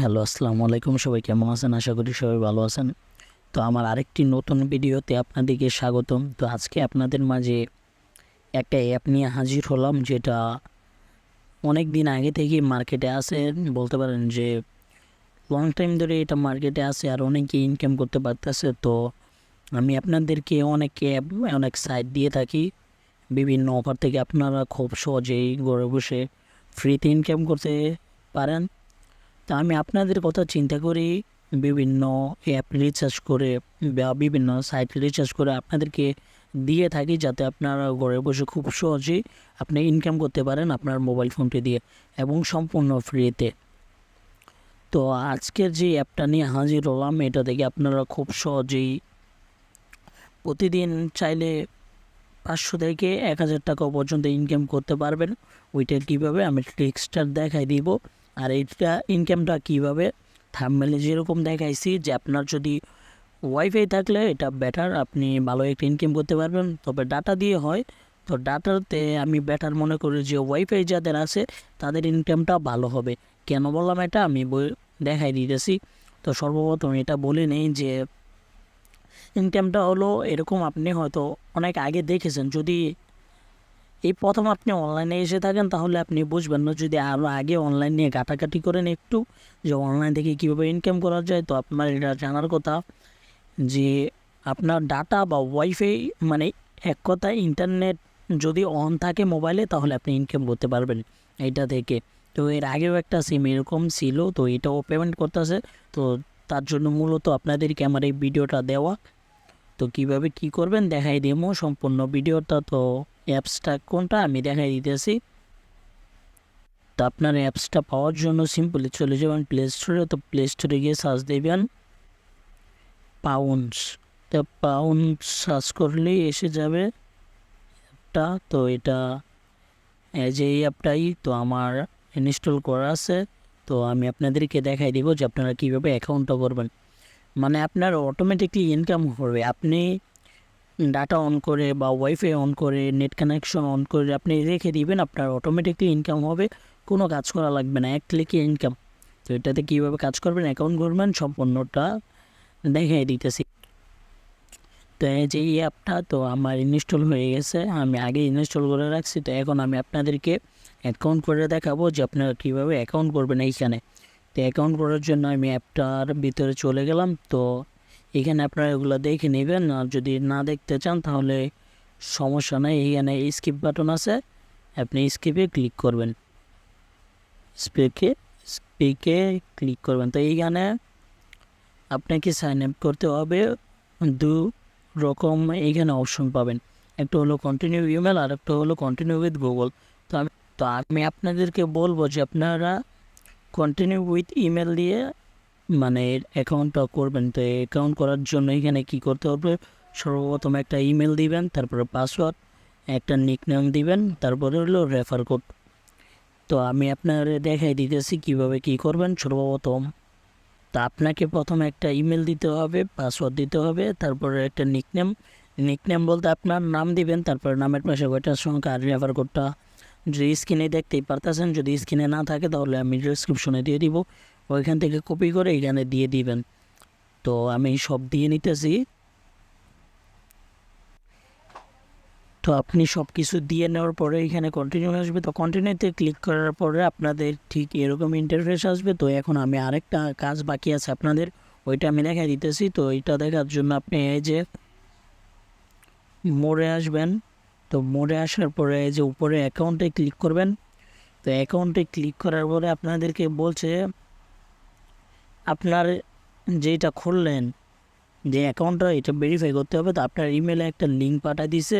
Hello, আসসালামু আলাইকুম। সবাই কেমন আছেন? আশা করি সবাই ভালো আছেন। তো আমার আরেকটি নতুন ভিডিওতে আপনাদেরকে স্বাগতম। তো আজকে আপনাদের মাঝে একটা অ্যাপ নিয়ে হাজির হলাম, যেটা অনেক দিন আগে থেকেই মার্কেটে আছে। বলতে পারেন যে লং টাইম ধরে এটা মার্কেটে আছে আর অনেকে ইনকাম করতে পারতেছে। তো আমি আপনাদেরকে অনেক অ্যাপ, অনেক সাইট দিয়ে থাকি। বিভিন্ন অফার থেকে আপনারা খুব সহজেই ঘরে বসে ফ্রিতে ইনকাম করতে পারেন। তা আমি আপনাদের কথা চিন্তা করি বিভিন্ন অ্যাপ রিচার্জ করে বা বিভিন্ন সাইট রিচার্জ করে আপনাদেরকে দিয়ে থাকি, যাতে আপনারা ঘরে বসে খুব সহজেই আপনি ইনকাম করতে পারেন আপনার মোবাইল ফোনটি দিয়ে এবং সম্পূর্ণ ফ্রিতে। তো আজকের যে অ্যাপটা নিয়ে হাজির হলাম, এটা থেকে আপনারা খুব সহজেই প্রতিদিন চাইলে 500 থেকে 1000 টাকা পর্যন্ত ইনকাম করতে পারবেন। ওইটা কীভাবে আমি ট্রিক্সটা দেখাই দিব। আর এইটা ইনকামটা কীভাবে, থাম্বনেলে যেরকম দেখাইছি যে আপনার যদি ওয়াইফাই থাকলে এটা বেটার, আপনি ভালো একটা ইনকাম করতে পারবেন। তবে ডাটা দিয়ে হয়, তো ডাটাতে আমি বেটার মনে করি যে ওয়াইফাই যাদের আছে তাদের ইনকামটা ভালো হবে। কেন বললাম এটা আমি দেখাই দিতেছি। তো সর্বপ্রথম এটা বলে নেই যে ইনকামটা হলো এরকম, আপনি হয়তো অনেক আগে দেখেছেন। যদি এই প্রথম আপনি অনলাইনে এসে থাকেন তাহলে আপনি বুঝবেন না। যদি আরও আগে অনলাইন নিয়ে ঘাটাঘাটি করেন একটু, যে অনলাইন থেকে কীভাবে ইনকাম করা যায়, তো আপনার এটা জানার কথা যে আপনার ডাটা বা ওয়াইফাই, মানে এক কথায় ইন্টারনেট যদি অন থাকে মোবাইলে, তাহলে আপনি ইনকাম করতে পারবেন এইটা থেকে। তো এর আগেও একটা সিম এরকম ছিল, তো এটাও পেমেন্ট করতেছে। তো তার জন্য মূলত আপনাদেরকে আমার এই ভিডিওটা দেওয়া। তো কিভাবে কি করবেন দেখাই দেবো সম্পূর্ণ ভিডিওটা। তো অ্যাপসটা কোনটা আমি দেখাই দিতেছি। তো আপনার অ্যাপসটা পাওয়ার জন্য সিম্পলি চলে যাবেন প্লে স্টোরে। তো প্লে স্টোরে গিয়ে সার্চ দেবেন পাউন্ডস। তো পাউন্ডস সার্চ করলেই এসে যাবে অ্যাপটা। তো এটা যে এই অ্যাপটাই তো আমার ইনস্টল করা আছে। তো আমি আপনাদেরকে দেখাই দিব যে আপনারা কীভাবে অ্যাকাউন্টটা করবেন। মানে আপনার অটোমেটিকলি ইনকাম হবে। আপনি ডাটা অন করে বা ওয়াইফাই অন করে নেট কানেকশন অন করে আপনি রেখে দিবেন, আপনার অটোমেটিকলি ইনকাম হবে। কোনো কাজ করা লাগবে না, এক ক্লিকে ইনকাম। তো এটাতে কীভাবে কাজ করবেন, অ্যাকাউন্ট করবেন, সম্পূর্ণটা দেখিয়ে দিতেছি। তো এই যে এই অ্যাপটা তো আমার ইনস্টল হয়ে গেছে, আমি আগে ইনস্টল করে রাখছি। তো এখন আমি আপনাদেরকে অ্যাকাউন্ট করে দেখাবো যে আপনারা কীভাবে অ্যাকাউন্ট করবেন এইখানে। তো অ্যাকাউন্ট করার জন্য আমি অ্যাপটার ভিতরে চলে গেলাম। তো এখানে আপনারা এগুলো দেখে নেবেন, আর যদি না দেখতে চান তাহলে সমস্যা নেই। এইখানে স্কিপ বাটন আছে, আপনি স্কিপে ক্লিক করবেন, স্পিকে ক্লিক করবেন। তো এইখানে আপনাকে সাইন আপ করতে হবে। দু রকম এইখানে অপশন পাবেন, একটা হলো কন্টিনিউ ইমেল আর একটা হলো কন্টিনিউ উইথ গুগল। তো আমি আপনাদেরকে বলবো যে আপনারা কন্টিনিউ উইথ ইমেল দিয়ে মানে অ্যাকাউন্টটা করবেন। তো অ্যাকাউন্ট করার জন্য এখানে কি করতে হবে, সর্বপ্রথম একটা ইমেল দিবেন, তারপরে পাসওয়ার্ড, একটা নিকনেম দিবেন, তারপরে হলো রেফার কোড। তো আমি আপনার দেখাই দিতেছি কিভাবে কি করবেন। সর্বপ্রথম তো আপনাকে প্রথমে একটা ইমেল দিতে হবে, পাসওয়ার্ড দিতে হবে, তারপরে একটা নিকনেম বলতে আপনার নাম দিবেন, তারপরে নামের পাশে কয়টার সংখ্যা আর রেফার কোডটা যদি স্ক্রিনে দেখতেই পারতেছেন। যদি স্ক্রিনে না থাকে তাহলে আমি ডিসক্রিপশনে দিয়ে দিব, ওইখান থেকে কপি করে এখানে দিয়ে দিবেন। তো আমি সব দিয়ে নিতেছি। তো আপনি সব কিছু দিয়ে নেওয়ার পরে এখানে কন্টিনিউ আসবে। তো কন্টিনিউতে ক্লিক করার পরে আপনাদের ঠিক এরকম ইন্টারফেস আসবে। তো এখন আমি আরেকটা কাজ বাকি আছে আপনাদের, ওইটা আমি দেখাই দিতেছি। তো ওইটা দেখার জন্য আপনি এই যে মোড়ে আসবেন। তো মোড়ে আসার পরে এই যে উপরে অ্যাকাউন্টে ক্লিক করবেন। তো অ্যাকাউন্টে ক্লিক করার পরে আপনাদেরকে বলছে আপনার যেটা খুললেন যে অ্যাকাউন্টটা, এটা ভেরিফাই করতে হবে। তো আপনার ইমেলে একটা লিঙ্ক পাঠিয়ে দিছে।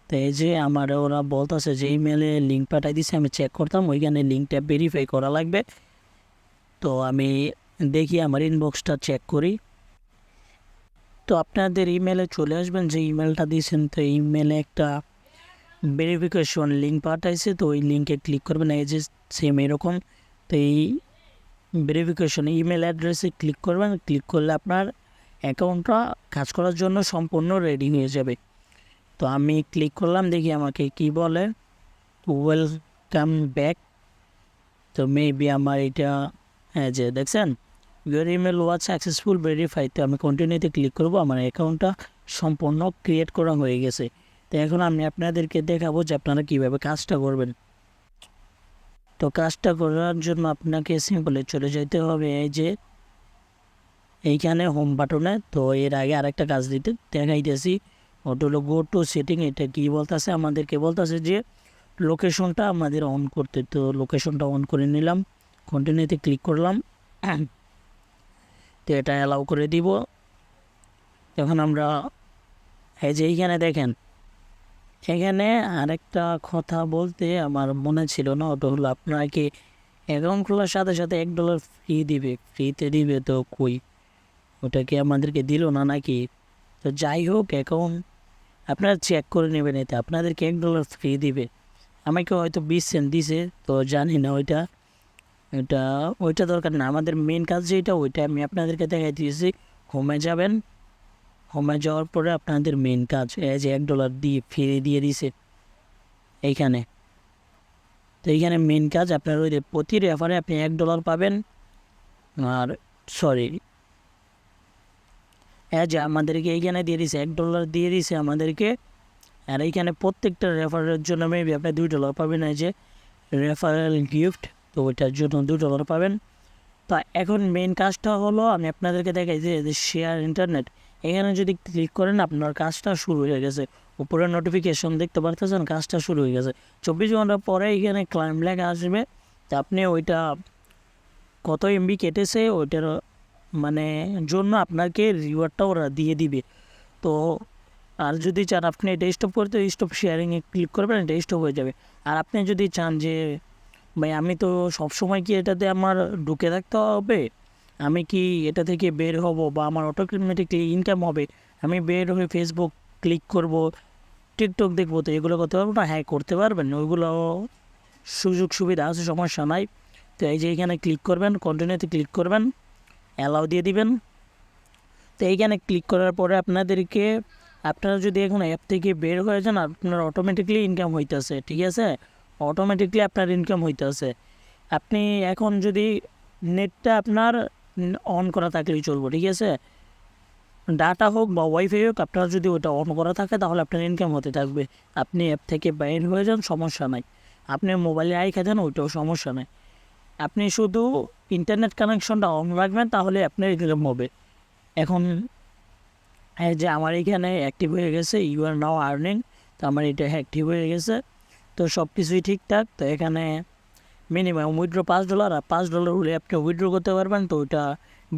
তো এই যে আমার ওরা বলতেছে যে ইমেলে লিঙ্ক পাঠিয়ে দিছে, আমি চেক করতাম, ওইখানে লিঙ্কটা ভেরিফাই করা লাগবে। তো আমি দেখি আমার ইনবক্সটা চেক করি। তো আপনাদের ইমেলে চলে আসবেন যে ইমেলটা দিয়েছেন। তো ইমেলে একটা ভেরিফিকেশন লিঙ্ক পাঠাইছে, তো ওই লিঙ্কে ক্লিক করবেন। এই যে সেম এরকম। তো এই ভেরিফিকেশন ইমেল অ্যাড্রেসে ক্লিক করবেন। ক্লিক করলে আপনার অ্যাকাউন্টটা কাজ করার জন্য সম্পূর্ণ রেডি হয়ে যাবে। তো আমি ক্লিক করলাম, দেখি আমাকে কি বলে, ওয়েলকাম ব্যাক। তো মেবি আমার এটা হ্যাঁ যে দেখছেন your email was successful verify, তো আমি কন্টিনিউতে ক্লিক করব, আমার অ্যাকাউন্টটা সম্পূর্ণ ক্রিয়েট করা হয়ে গেছে। তো এখন আমি আপনাদেরকে দেখাবো যে আপনারা কীভাবে কাজটা করবেন। তো কাজটা করার জন্য আপনাকে সিম্পলি চলে যেতে হবে এই যে এইখানে হোম বাটনে। তো এর আগে আরেকটা কাজ দেখাইতেছি, ওটা হলো গো টু সেটিং। এটা কি বলতেছে, আমাদেরকে বলতেছে যে লোকেশনটা আমাদের অন করতে। তো লোকেশনটা অন করে নিলাম, কন্টিনিউতে ক্লিক করলাম, তো এটা অ্যালাউ করে দিব। তখন আমরা এই যে এইখানে দেখেন, এখানে আরেকটা কথা বলতে আমার মনে ছিল না, ওটা হলো আপনাকে অ্যাকাউন্ট খোলার সাথে সাথে $1 ফ্রি দিবে, ফ্রিতে দিবে। তো কই ওটা কি আমাদেরকে দিল না নাকি? তো যাই হোক, অ্যাকাউন্ট আপনারা চেক করে নেবেন, এতে আপনাদেরকে $1 ফ্রি দিবে। আমাকে হয়তো 20 সেন্ট দিছে, তো জানি না ওইটা দরকার না। আমাদের মেন কাজ যেটা ওইটা আমি আপনাদেরকে দেখাই দিয়েছি। হোমে যাবেন, হোমে যাওয়ার পরে আপনাদের মেন কাজ এই যে $1 দিয়ে ফ্রি দিয়ে দিছে এইখানে। তো এইখানে মেন কাজ আপনার ওই যে প্রতি রেফারে আপনি $1 পাবেন। আর সরি, যে আমাদেরকে এইখানে দিয়ে দিছে $1 দিয়ে দিছে আমাদেরকে। আর এইখানে প্রত্যেকটা রেফারের জন্য মেবি আপনি $2 পাবেন, এই যে রেফারেল গিফট, তো ওইটার জন্য $2 পাবেন। তো এখন মেন কাজটা হলো আমি আপনাদেরকে দেখাই যে শেয়ার ইন্টারনেট। এখানে যদি ক্লিক করেন আপনার কাজটা শুরু হয়ে গেছে, উপরে নোটিফিকেশন দেখতে পারতেছেন, কাজটা শুরু হয়ে গেছে। 24 ঘন্টা পরে এখানে ক্লাইম লেখা আসবে, তো আপনি ওইটা কত MB কেটেছে ওইটার মানে জন্য আপনাকে রিওয়ার্ডটা ওরা দিয়ে দিবে। তো আর যদি চান আপনি এটা স্টপ করতে, স্টপ শেয়ারিংয়ে ক্লিক করবেন, এটা স্টপ হয়ে যাবে। আর আপনি যদি চান যে ভাই আমি তো সবসময় কি এটাতে আমার ঢুকে থাকতে হবে, আমি কি এটা থেকে বের হব বা আমার অটোমেটিকলি ইনকাম হবে, আমি বের হয়ে ফেসবুক ক্লিক করব, টিকটক দেখবো, তো এগুলো করতে পারবো না? হ্যাঁ করতে পারবেন, ওইগুলো সুযোগ সুবিধা আছে, সমস্যা নাই। তো এই যে এখানে ক্লিক করবেন, কন্টিনিউতে ক্লিক করবেন, অ্যালাউ দিয়ে দিবেন। তো এইখানে ক্লিক করার পরে আপনারা যদি এখন অ্যাপ থেকে বের হয়ে যান, আপনার অটোমেটিকলি ইনকাম হইতেছে, ঠিক আছে, অটোমেটিকলি আপনার ইনকাম হইতেছে। আপনি এখন যদি নেটটা আপনার অন করা থাকলেই চলবো, ঠিক আছে, ডাটা হোক বা ওয়াইফাই হোক, আপনার যদি ওটা অন করা থাকে তাহলে আপনার ইনকাম হতে থাকবে। আপনি অ্যাপ থেকে বাইর হয়ে যান, সমস্যা নাই। আপনি মোবাইলে আইখা যান, ওইটাও সমস্যা নাই। আপনি শুধু ইন্টারনেট কানেকশনটা অন রাখবেন, তাহলে আপনার ইনকাম হবে। এখন এই যে আমার এখানে অ্যাক্টিভ হয়ে গেছে, ইউ আর নাও আর্নিং, তো আমার এটা অ্যাক্টিভ হয়ে গেছে। তো সব কিছুই ঠিকঠাক। তো এখানে মিনিমাম উইথড্র $5, আর $5 হলে আপনি উইথড্র করতে পারবেন। তো ওইটা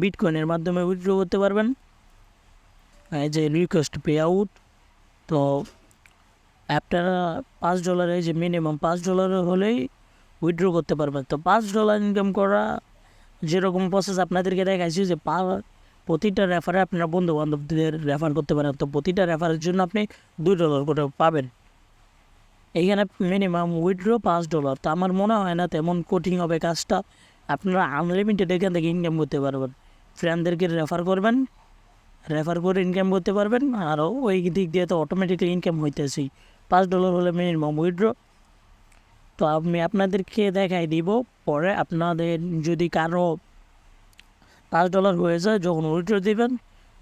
বিটকয়েনের মাধ্যমে উইথড্র করতে পারবেন। এই যে রিকোয়েস্ট পে আউট, তো আপনারা $5 এই যে মিনিমাম $5 হলেই উইথড্র করতে পারবেন। তো $5 ইনকাম করা যেরকম প্রসেস আপনাদেরকে দেখাইছি, যে প্রতিটা রেফারে আপনারা বন্ধু বান্ধবদের রেফার করতে পারেন। তো প্রতিটা রেফারের জন্য আপনি $2 করে পাবেন। এইখানে মিনিমাম উইথড্র $5। তো আমার মনে হয় না তেমন কঠিন হবে কাজটা। আপনারা আনলিমিটেড এখান থেকে ইনকাম করতে পারবেন। ফ্রেন্ডদেরকে রেফার করবেন, রেফার করে ইনকাম করতে পারবেন। আরও ওই দিক দিয়ে তো অটোমেটিকলি ইনকাম হইতেছেই। $5 হলে মিনিমাম উইথড্র। তো আমি আপনাদেরকে দেখাই দিব পরে। আপনাদের যদি কারো $5 হয়ে যায়, যখন উইথড্র দিবেন,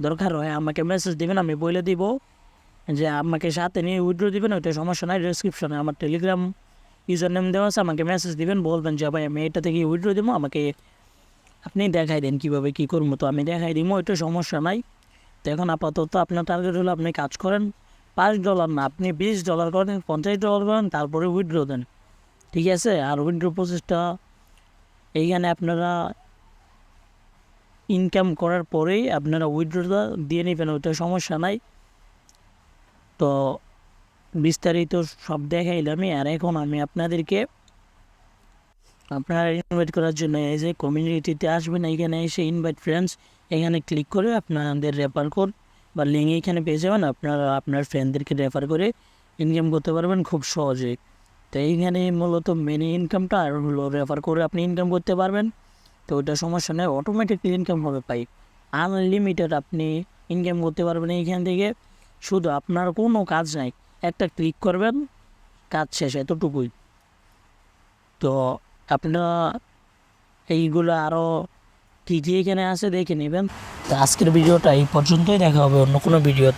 দরকার হয় আমাকে মেসেজ দিবেন, আমি বলে দিব যে আমাকে সাথে নিয়ে উইথড্র দিবেন। ওইটা সমস্যা নাই, ডিসক্রিপশনে আমার টেলিগ্রাম ইউজার নেম দেওয়া আছে, আমাকে মেসেজ দিবেন, বলবেন যে ভাই আমি এটা থেকে উইথড্র দেবো, আমাকে আপনি দেখাই দেন কীভাবে কী করবো। তো আমি দেখাই দিব, ওইটা সমস্যা নাই। তো এখন আপাতত আপনার টার্গেট হলো আপনি কাজ করেন $5 না, আপনি $20 করেন, $50 করেন, তারপরে উইথড্র দেন, ঠিক আছে। আর উইথড্র প্রসেসটা এইখানে আপনারা ইনকাম করার পরেই আপনারা উইথড্রটা দিয়ে নেবেন, ওইটা সমস্যা নাই। তো বিস্তারিত সব দেখাইলামই। আর এখন আমি আপনাদেরকে আপনারা ইনভাইট করার জন্য এই যে কমিউনিটিতে আসবেন, এইখানে এসে ইনভাইট ফ্রেন্ডস এখানে ক্লিক করে আপনাদের রেফার কোড বা লিঙ্ক এইখানে পেয়ে যাবেন। আপনারা আপনার ফ্রেন্ডদেরকে রেফার করে ইনকাম করতে পারবেন খুব সহজে। তো এইখানে মূলত মেন ইনকামটা আর হলো রেফার করে আপনি ইনকাম করতে পারবেন। তো ওইটা সমস্যা নেই, অটোমেটিকলি ইনকাম হবে পাই, আনলিমিটেড আপনি ইনকাম করতে পারবেন এইখান থেকে। শুধু আপনার কোনো কাজ নাই, একটা ক্লিক করবেন, কাজ শেষ, এতটুকুই। তো আপনারা এইগুলো আরও কী কী এখানে আছে দেখে নেবেন। তো আজকের ভিডিওটা এই পর্যন্তই, দেখা হবে অন্য কোনো ভিডিও।